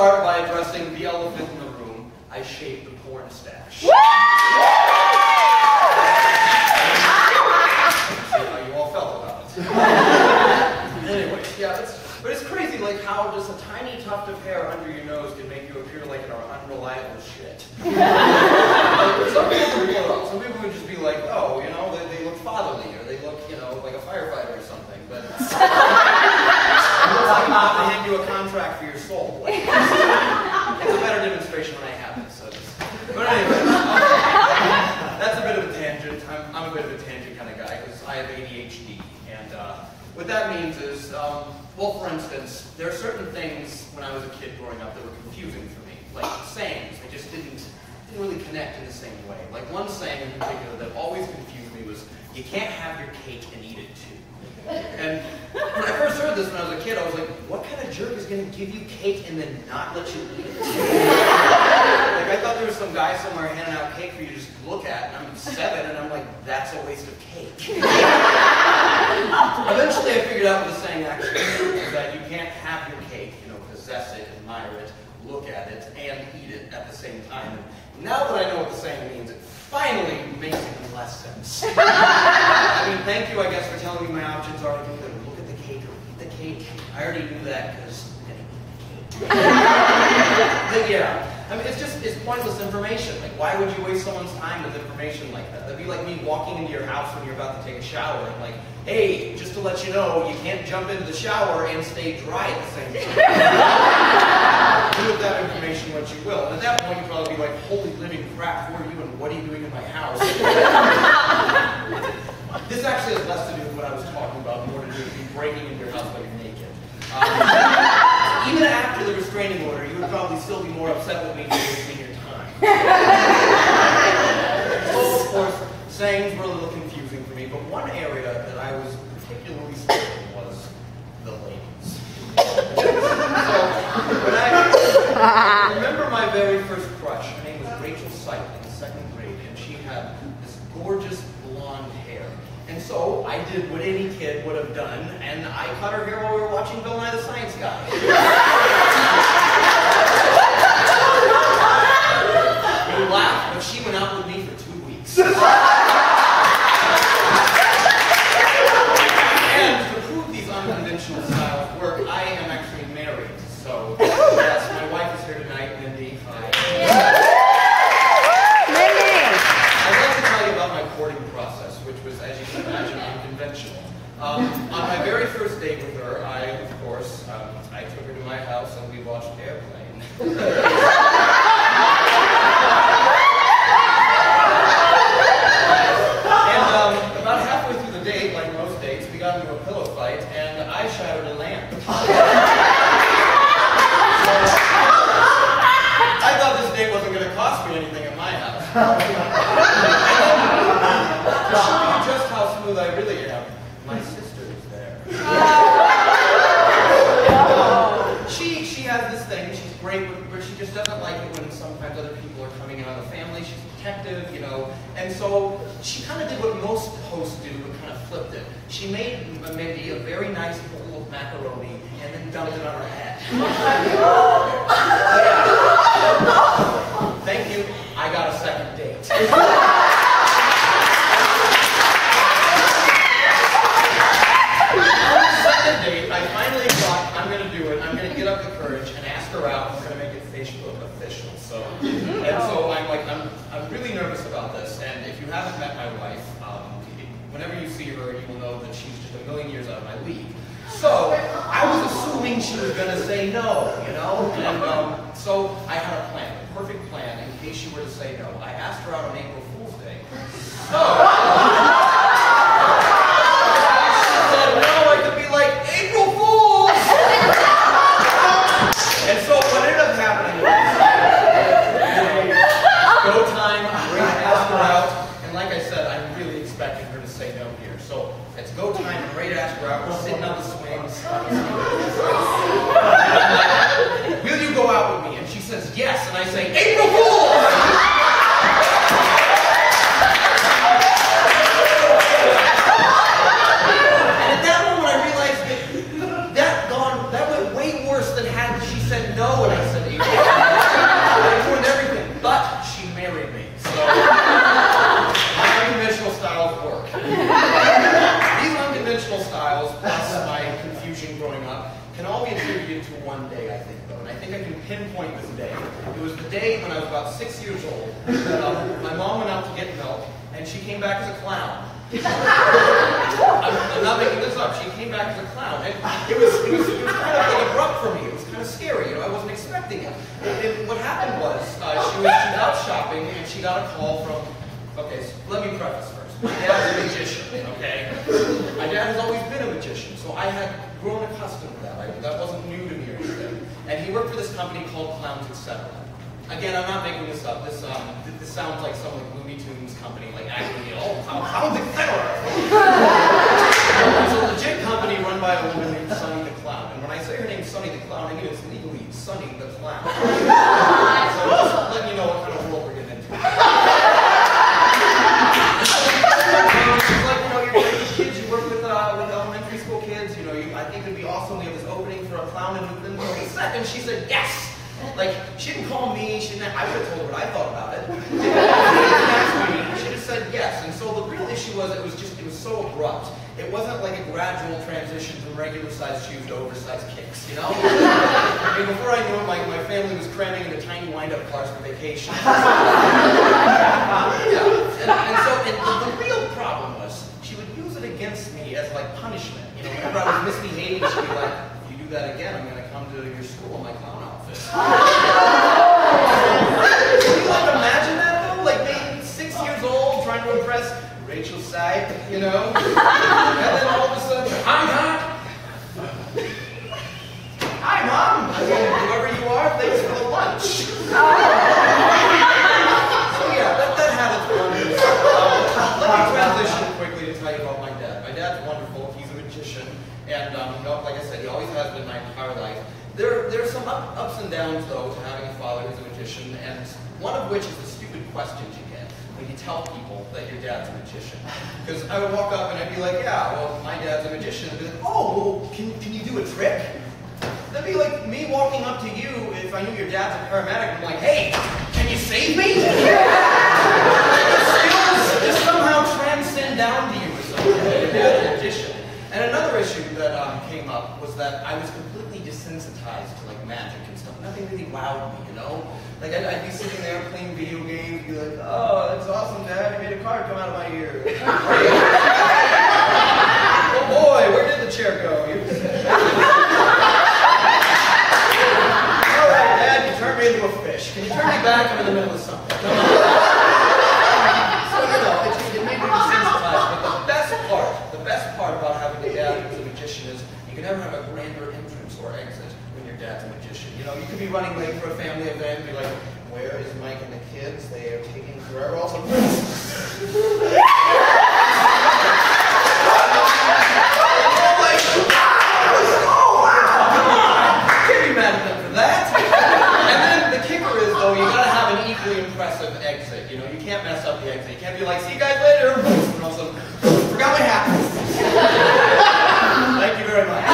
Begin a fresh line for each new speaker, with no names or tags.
start by addressing the elephant in the room. I shaved the porn stash. See how you all felt about it. Anyways, yeah, but it's crazy, like how just a tiny tuft of hair under your nose can make you appear like an unreliable shit. Some people would just be like, oh, you know, they look fatherly, or they look, you know, like a firefighter or something. But it looks like I'm about to hand you a contract for your soul. Like, it's a better demonstration when I have it. So but anyway, that's a bit of a tangent. I'm a bit of a tangent kind of guy because I have ADHD, and what that means is, well, for instance, there are certain things when I was a kid growing up that were confusing for me, like sayings. They just didn't really connect in the same way. Like one saying in particular that always confused me was, "You can't have your cake and eat it too." And when I first heard this when I was a kid, I was like, what kind of jerk is going to give you cake and then not let you eat it? Like, I thought there was some guy somewhere handing out cake for you to just look at, and I'm 7, and I'm like, that's a waste of cake. Eventually I figured out what the saying actually is, that you can't have your cake, you know, possess it, admire it, look at it, and eat it at the same time. And now that I know what the saying means, it finally makes even less sense. I mean, thank you, I guess, for telling me my options are either look at the cake or eat the cake. I already knew that because I'm going to eat the cake. But yeah, I mean, it's pointless information. Like, why would you waste someone's time with information like that? That'd be like me walking into your house when you're about to take a shower and like, hey, just to let you know, you can't jump into the shower and stay dry at the same time. Do with that information what you will. And at that point, you'd probably be like, holy living crap, who are you and what are you doing in my house? This actually has less to do with what I was talking about, more to do with you breaking into your house while you're naked. Even after the restraining order, you would probably still be more upset with me for wasting your time. So, of course, sayings were a little confusing for me, but one area that I was particularly skilled in was the ladies. So, when I remember my very first crush, her name was Rachel Sight in the 2nd grade, and she had this gorgeous blonde hair. And so I did what any kid would have done, and I cut her hair while we were watching Bill Nye the Science Guy. You laugh, but she went out with me for 2 weeks. And to prove these unconventional styles work, I am actually married. So, yes, my wife is here tonight, Mindy. Hi. I'd like to tell you about my courting process, which was, as you can imagine, unconventional. On my very first date with her, I took her to my house and we watched Airplane. And about halfway through the date, like most dates, we got into a pillow fight and I shattered a lamp. I thought this date wasn't going to cost me anything at my house. To show you just how smooth I really am, my sister is there. She has this thing, she's great, but she just doesn't like it when sometimes other people are coming in on the family. She's protective, you know, and so she kind of did what most hosts do, but kind of flipped it. She made Mindy a very nice bowl of macaroni and then dumped it on her head. Thank you, I got a second date. I finally thought, I'm going to do it. I'm going to get up the courage and ask her out. We're going to make it Facebook official. So, and so I'm really nervous about this. And if you haven't met my wife, whenever you see her, you will know that she's just a million years out of my league. So I was assuming she was going to say no, you know. And so I had a plan, a perfect plan, in case she were to say no. I asked her out on April Fool's Day. So. And so what ended up happening was, go time, I'm ready to ask her out, and like I said, I'm really expecting her to say no here. So it's go time, I'm ready to ask her out, we're sitting on the swings. Will you go out with me? And she says yes, and I say, April Fool's! No, and I said, styles, plus my confusion growing up, can all be attributed to one day, I think, though. And I think I can pinpoint this day. It was the day when I was about 6 years old that my mom went out to get milk, and she came back as a clown. I'm not making this up. She came back as a clown. And it was kind of like abrupt for me. It was kind of scary. You know, I wasn't expecting it. And what happened was she was out shopping and she got a call from. Okay, so let me preface first. My dad's a magician. Okay, my dad has always been a magician, so I had grown accustomed to that. That wasn't new to me or anything. And he worked for this company called Clowns, Etc. Again, I'm not making this up. This sounds like some like Looney Tunes company, like actually, Clowns, Etc. It's a legit company run by a woman named Sunny the Clown. And when I say her name's Sunny the Clown, I mean it's legally Sunny the Clown. So just letting you know what kind of world we're getting into. It's like, you know, you're kids, you work with elementary school kids, you know, I think it'd be awesome. We have this opening for a clown, and within 3 seconds, she said yes. Like, she didn't call me, I would have told her what I thought about it. She didn't ask me, she just said yes. And so the real issue was, it was so abrupt. It wasn't like a gradual transition from regular-sized shoes to oversized kicks, you know? I mean, before I knew it, my family was cramming into tiny wind-up cars for vacation. And the real problem was, she would use it against me as like punishment. You know, whenever I was misbehaving, she'd be like, if you do that again, I'm going to come to your school in my clown outfit. Can you like imagine that though? Like maybe 6 years old, trying to impress Rachel Seib, you know? And then all of a sudden, hi, Mom! Hi, Mom! I mean, whoever you are, thanks for the lunch. So yeah, that had its wonders. Let me transition quickly to tell you about my dad. My dad's wonderful. He's a magician. And you know, like I said, he always has been my entire life. There's some ups and downs, though, to having a father who's a magician, and one of which is the stupid questions you get when you tell people that your dad's a magician. Because I would walk up and I'd be like, yeah, well, my dad's a magician. And be like, oh, well, can you do a trick? That'd be like me walking up to you if I knew your dad's a paramedic. I'm like, hey, can you save me? Skills somehow transcend down to you or something. Your dad's a magician. And another issue that came up was that I was completely desensitized to like magic and stuff. Nothing really wowed me, you know? Like I'd be sitting there playing video games, be like, oh, that's awesome, Dad. You made a card come out of my ear. Oh boy, where did the chair go? All right, Dad, you turned me into a fish. Can you turn me back? I'm in the middle of something. Come on. So you know, it made me desensitized. But the best part about having a dad who's a magician is you can never have a grander entrance or exit when your dad's a magician. You know, you could be running late for a family event and be like, where is Mike and the kids? They are taking forever. Also, oh, wow, come on! Can't be mad at them for that. And then the kicker is, though, you gotta have an equally impressive exit. You know, you can't mess up the exit. You can't be like, see you guys later. And also, forgot my hat. Thank you very much.